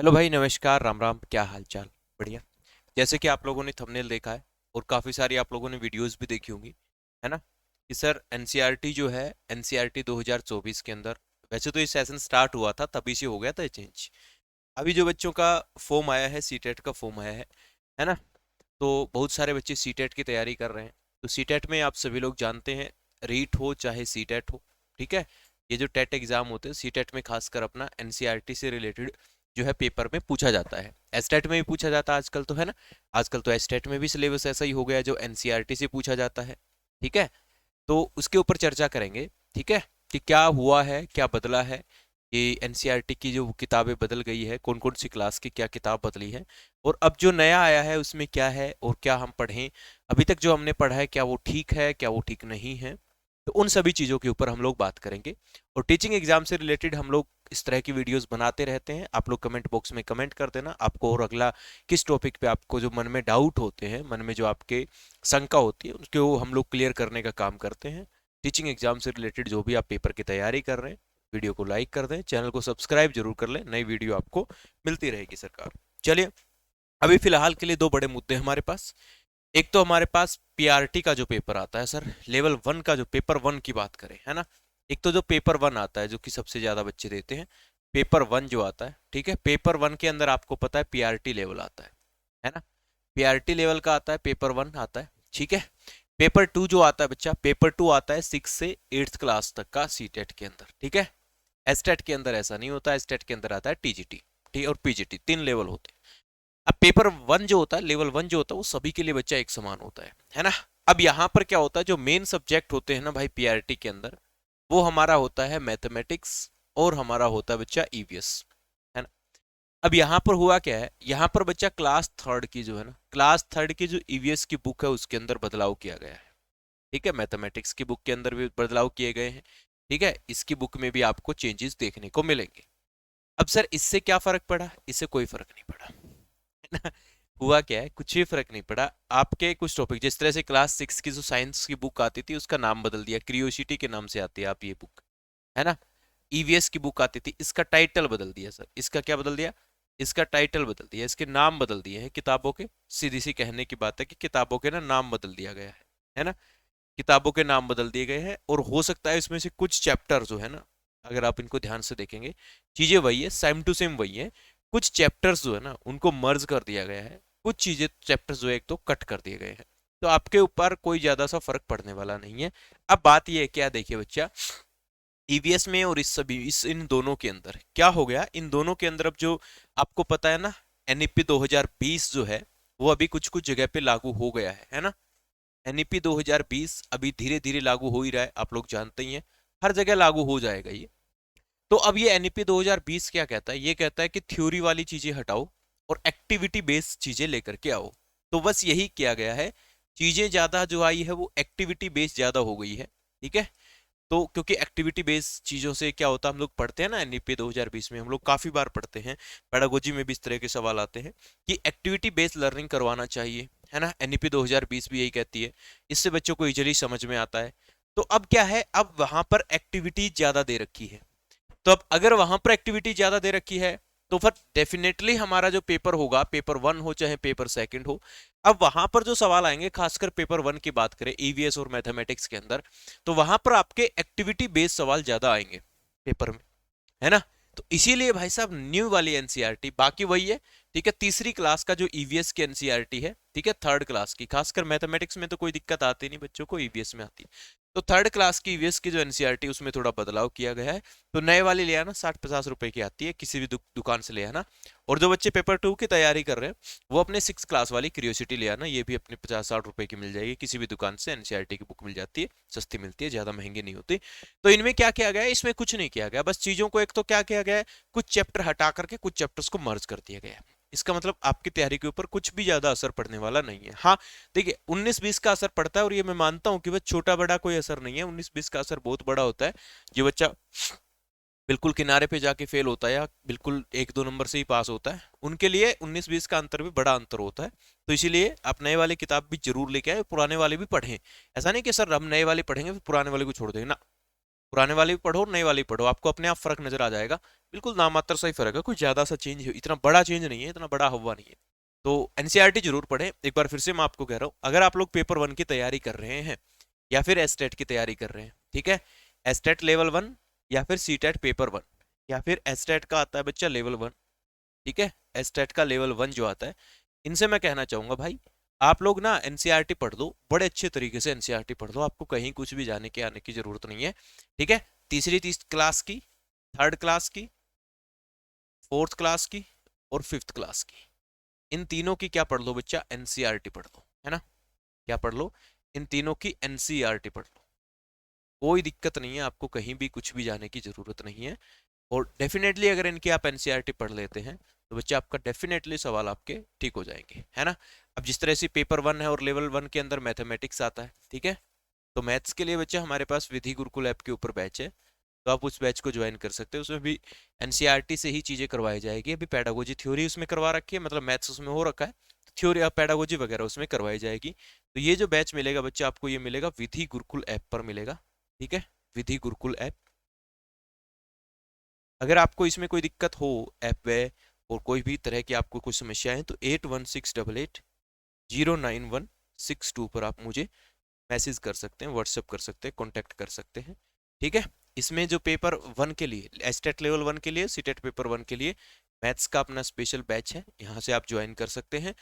Hello भाई, नमस्कार, राम राम। क्या हाल चाल? बढ़िया। जैसे कि आप लोगों ने थंबनेल देखा है और काफ़ी सारी आप लोगों ने वीडियोस भी देखी होंगी, है ना, कि सर एनसीईआरटी जो है, एनसीईआरटी 2024 के अंदर, वैसे तो ये सेशन स्टार्ट हुआ था तभी से हो गया था चेंज। अभी जो बच्चों का फॉर्म आया है, सीटेट का फॉर्म आया है ना, तो बहुत सारे बच्चे सीटेट की तैयारी कर रहे हैं। तो सीटेट में आप सभी लोग जानते हैं, रीट हो चाहे सीटेट हो, ठीक है, ये जो टेट एग्जाम होते हैं, सीटेट में खासकर अपना एनसीईआरटी से रिलेटेड जो है पेपर में पूछा जाता है। एसटेट में भी पूछा जाता है आजकल, तो है ना, आजकल तो एसटेट में भी सिलेबस ऐसा ही हो गया है जो एनसीईआरटी से पूछा जाता है। ठीक है, तो उसके ऊपर चर्चा करेंगे, ठीक है, कि क्या हुआ है, क्या बदला है, ये एनसीईआरटी की जो किताबें बदल गई है, कौन कौन सी क्लास की क्या किताब बदली है, और अब जो नया आया है उसमें क्या है और क्या हम पढ़ें। अभी तक जो हमने पढ़ा है क्या वो ठीक है, क्या वो ठीक नहीं है, तो उन सभी चीज़ों के ऊपर हम लोग बात करेंगे। और टीचिंग एग्जाम से रिलेटेड हम लोग इस तरह की वीडियोस बनाते रहते हैं। आप लोग कमेंट बॉक्स में कमेंट कर देना आपको, और अगला किस टॉपिक पे आपको जो मन में डाउट होते हैं, मन में जो आपके शंका होती है, उसको हम लोग क्लियर करने का काम करते हैं। टीचिंग एग्जाम से रिलेटेड जो भी आप पेपर की तैयारी कर रहे हैं, वीडियो को लाइक कर दें, चैनल को सब्सक्राइब जरूर कर लें, नई वीडियो आपको मिलती रहेगी सरकार। चलिए, अभी फिलहाल के लिए दो बड़े मुद्दे हमारे पास। एक तो हमारे पास पीआरटी का जो पेपर आता है सर, लेवल 1 का जो पेपर 1 की बात करें, है ना, एक तो जो पेपर 1 आता है जो कि सबसे ज्यादा बच्चे देते हैं, पेपर 1 जो आता है, ठीक है, पेपर 1 के अंदर आपको पता है पीआरटी लेवल आता है ना, पीआरटी लेवल का आता है, पेपर 1 आता है, ठीक है। पेपर 2 जो आता है बच्चा, पेपर 2 आता है 6 से 8th क्लास तक का सीटेट के अंदर, ठीक है। एसटेट के अंदर ऐसा नहीं होता, एसटेट के अंदर आता है टीजीटी, ठीक, और पीजीटी, 3 लेवल होते हैं। अब पेपर 1 जो होता है, लेवल 1 जो होता है, वो सभी के लिए बच्चा एक समान होता है ना। अब यहाँ पर क्या होता है, जो मेन सब्जेक्ट होते हैं ना भाई पीआरटी के अंदर, वो हमारा होता है मैथमेटिक्स, और हमारा होता है बच्चा ईवीएस, है ना। अब यहाँ पर हुआ क्या है, यहाँ पर बच्चा क्लास थर्ड की जो है ना, क्लास थर्ड की जो ईवीएस की बुक है उसके अंदर बदलाव किया गया है, ठीक है। मैथमेटिक्स की बुक के अंदर भी बदलाव किए गए हैं, ठीक है, इसकी बुक में भी आपको चेंजेस देखने को मिलेंगे। अब सर इससे क्या फर्क पड़ा? इससे कोई फर्क नहीं पड़ा, है ना। हुआ क्या है, कुछ भी फर्क नहीं पड़ा। आपके कुछ टॉपिक, जिस तरह से क्लास 6 की जो साइंस की बुक आती थी उसका नाम बदल दिया, क्रियोसिटी के नाम से आती है आप ये बुक, है ना। ईवीएस की बुक आती थी, इसका टाइटल बदल दिया सर, इसका क्या बदल दिया, इसका टाइटल बदल दिया, इसके नाम बदल दिए हैं किताबों के। सीधी सी कहने की बात है कि किताबों के ना नाम बदल दिया गया है ना, किताबों के नाम बदल दिए गए हैं। और हो सकता है इसमें से कुछ चैप्टर जो है ना, अगर आप इनको ध्यान से देखेंगे, चीजें वही है, सेम टू सेम वही है, कुछ चैप्टर्स जो है ना उनको मर्ज कर दिया गया है, कुछ चीजें चैप्टर्स जो है एक तो कट कर दिए गए हैं। तो आपके ऊपर कोई ज्यादा सा फर्क पड़ने वाला नहीं है। अब बात यह है, क्या देखिए बच्चा, ईवीएस में और इस इन दोनों के अंदर क्या हो गया, इन दोनों के अंदर अब जो आपको पता है ना, एनईपी 2020 जो है वो अभी कुछ कुछ जगह पे लागू हो गया है ना। एनईपी 2020 अभी धीरे धीरे लागू हो ही रहा है, आप लोग जानते ही हैं, हर जगह लागू हो जाएगा ये। तो अब ये एनईपी 2020 क्या कहता है, ये कहता है कि थ्योरी वाली चीजें हटाओ और एक्टिविटी बेस्ड चीजें लेकर के आओ। तो बस यही किया गया है, चीजें ज्यादा जो आई है वो एक्टिविटी बेस्ड ज्यादा हो गई है, ठीक है। तो क्योंकि एक्टिविटी बेस्ड चीज़ों से क्या होता है, हम लोग पढ़ते हैं ना एनईपी 2020 में, हम लोग काफ़ी बार पढ़ते हैं, पेडागोजी में भी इस तरह के सवाल आते हैं कि एक्टिविटी बेस्ड लर्निंग करवाना चाहिए, है ना। एनईपी 2020 भी यही कहती है, इससे बच्चों को इजीली समझ में आता है। तो अब क्या है, अब वहां पर एक्टिविटी ज़्यादा दे रखी है। तो अब अगर वहां पर एक्टिविटी ज्यादा दे रखी है, तो फिर डेफिनेटली हमारा जो पेपर होगा, पेपर 1 हो चाहे पेपर सेकंड हो, अब वहां पर जो सवाल आएंगे, खासकर पेपर 1 की बात करें ईवीएस और मैथमेटिक्स के अंदर, तो वहां पर आपके एक्टिविटी बेस्ड सवाल ज्यादा आएंगे पेपर में, है ना। तो इसीलिए भाई साहब न्यू वाली एनसीईआरटी बाकी वही है, ठीक है। तीसरी क्लास का जो ईवीएस की एनसीईआरटी है, ठीक है, थर्ड क्लास की, खासकर मैथमेटिक्स में तो कोई दिक्कत आती नहीं बच्चों को, ईवीएस में आती है। तो थर्ड क्लास की ईवीएस की जो एनसीईआरटी उसमें थोड़ा बदलाव किया गया है। तो नए वाली ले आना, 60-50 रुपए की आती है, किसी भी दुकान से ले आना। और जो बच्चे पेपर 2 की तैयारी कर रहे हैं, वो अपने 6 क्लास वाली क्यूरियोसिटी ले आना, ये भी अपने 50-60 रुपए की मिल जाएगी, किसी भी दुकान से एनसीईआरटी की बुक मिल जाती है, सस्ती मिलती है, ज्यादा महंगी नहीं होती। तो इनमें क्या किया गया है, इसमें कुछ नहीं किया गया, बस चीजों को एक तो क्या किया गया है, कुछ चैप्टर हटा करके कुछ चैप्टर्स को मर्ज कर दिया गया है। इसका मतलब आपकी तैयारी के ऊपर कुछ भी ज्यादा असर पड़ने वाला नहीं है। हाँ, देखिए 19-20 का असर पड़ता है, और ये मैं मानता हूं कि बस छोटा बड़ा कोई असर नहीं है, 19-20 का असर बहुत बड़ा होता है। जो बच्चा बिल्कुल किनारे पे जाके फेल होता है या बिल्कुल 1-2 नंबर से ही पास होता है, उनके लिए 19-20 का अंतर भी बड़ा अंतर होता है। तो इसीलिए आप नए वाले किताब भी जरूर लेके आए, पुराने वाले भी पढ़ें। ऐसा नहीं कि सर हम नए वाले पढ़ेंगे फिर पुराने वाले को छोड़ देंगे ना, पुराने वाले भी पढ़ो नए वाले भी पढ़ो, आपको अपने आप फर्क नजर आ जाएगा। बिल्कुल नामात्र सा ही फर्क है, कोई ज्यादा सा चेंज, इतना बड़ा चेंज नहीं है, इतना बड़ा हुआ नहीं है। तो एनसीईआरटी जरूर पढ़े। एक बार फिर से मैं आपको कह रहा हूँ, अगर आप लोग पेपर 1 की तैयारी कर रहे हैं या फिर एस्टेट की तैयारी कर रहे हैं, ठीक है, एस्टेट लेवल 1 या फिर सीटेट पेपर 1 या फिर एस्टेट का आता है बच्चा लेवल 1, ठीक है, एस्टेट का लेवल 1 जो आता है, इनसे मैं कहना चाहूंगा भाई आप लोग ना एनसीईआरटी पढ़ लो, बड़े अच्छे तरीके से एनसीईआरटी पढ़ लो, आपको कहीं कुछ भी जाने के आने की जरूरत नहीं है, ठीक है। तीस क्लास की, थर्ड क्लास की, फोर्थ क्लास की और फिफ्थ क्लास की, इन तीनों की क्या पढ़ लो बच्चा, एनसीईआरटी पढ़ लो, है ना। क्या पढ़ लो, इन तीनों की एनसीईआरटी पढ़ लो, कोई दिक्कत नहीं है, आपको कहीं भी कुछ भी जाने की जरूरत नहीं है। और डेफिनेटली अगर इनकी आप एनसीईआरटी पढ़ लेते हैं तो बच्चे आपका डेफिनेटली सवाल आपके ठीक हो जाएंगे, है ना। अब जिस तरह से पेपर 1 है और लेवल 1 के अंदर मैथमेटिक्स आता है, ठीक है, तो मैथ्स के लिए बच्चे हमारे पास विधि गुरुकुल ऐप के ऊपर बैच है, तो आप उस बैच को ज्वाइन कर सकते हैं। उसमें भी एनसीईआरटी से ही चीज़ें करवाई जाएगी। अभी पेडागोजी थ्योरी उसमें करवा रखी है, मतलब मैथ्स उसमें हो रखा है, थ्योरी और पेडागोजी वगैरह उसमें करवाई जाएगी। तो ये जो बैच मिलेगा बच्चे आपको, ये मिलेगा विधि गुरुकुल ऐप पर मिलेगा, ठीक है, विधि गुरुकुल ऐप। अगर आपको इसमें कोई दिक्कत हो ऐप पे और कोई भी तरह की आपको कोई समस्या है तो 8168809162 पर आप मुझे मैसेज कर सकते हैं, व्हाट्सएप कर सकते हैं, कॉन्टैक्ट कर सकते हैं, ठीक है। इसमें जो पेपर 1 के लिए, एस्टेट लेवल 1 के लिए, सीटेट पेपर 1 के लिए मैथ्स का अपना स्पेशल बैच है, यहाँ से आप ज्वाइन कर सकते हैं।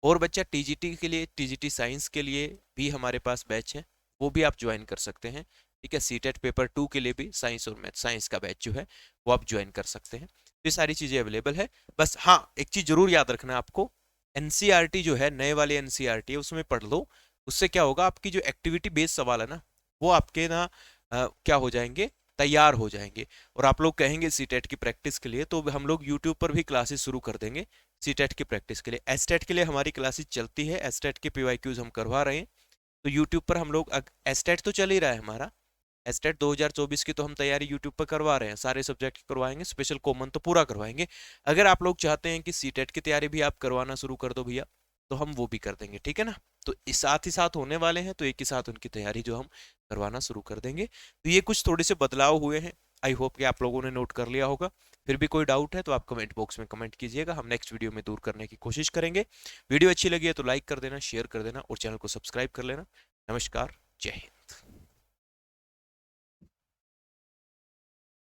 और बच्चा टीजीटी के लिए, टीजीटी साइंस के लिए भी हमारे पास बैच है, वो भी आप ज्वाइन कर सकते हैं, ठीक है। सीटेट पेपर 2 के लिए भी साइंस और मैथ साइंस का बैच जो है वो आप ज्वाइन कर सकते हैं। तो ये सारी चीज़ें अवेलेबल है। बस हाँ, एक चीज़ जरूर याद रखना है आपको, एनसीईआरटी जो है, नए वाले एनसीईआरटी है, उसमें पढ़ लो। उससे क्या होगा, आपकी जो एक्टिविटी बेस्ड सवाल है ना, वो आपके ना क्या हो जाएंगे, तैयार हो जाएंगे। और आप लोग कहेंगे सीटेट की प्रैक्टिस के लिए, तो हम लोग यूट्यूब पर भी क्लासेस शुरू कर देंगे सीटेट की प्रैक्टिस के लिए। एस्टेट के लिए हमारी क्लासेस चलती है, एस्टेट के पीवाईक्यूज हम करवा रहे हैं, तो यूट्यूब पर हम लोग, एस्टेट तो चल ही रहा है हमारा, एस्टेट 2024 की तो हम तैयारी यूट्यूब पर करवा रहे हैं, सारे सब्जेक्ट की करवाएंगे, स्पेशल कॉमन तो पूरा करवाएंगे। अगर आप लोग चाहते हैं कि सीटेट की तैयारी भी आप करवाना शुरू कर दो भैया, तो हम वो भी कर देंगे, ठीक है ना। तो इस साथ ही साथ होने वाले हैं, तो एक ही साथ उनकी तैयारी जो हम करवाना शुरू कर देंगे। तो ये कुछ थोड़े से बदलाव हुए हैं, आई होप कि आप लोगों ने नोट कर लिया होगा। फिर भी कोई डाउट है तो आप कमेंट बॉक्स में कमेंट कीजिएगा, हम नेक्स्ट वीडियो में दूर करने की कोशिश करेंगे। वीडियो अच्छी लगी है तो लाइक कर देना, शेयर कर देना और चैनल को सब्सक्राइब कर लेना। नमस्कार, जय हिंद।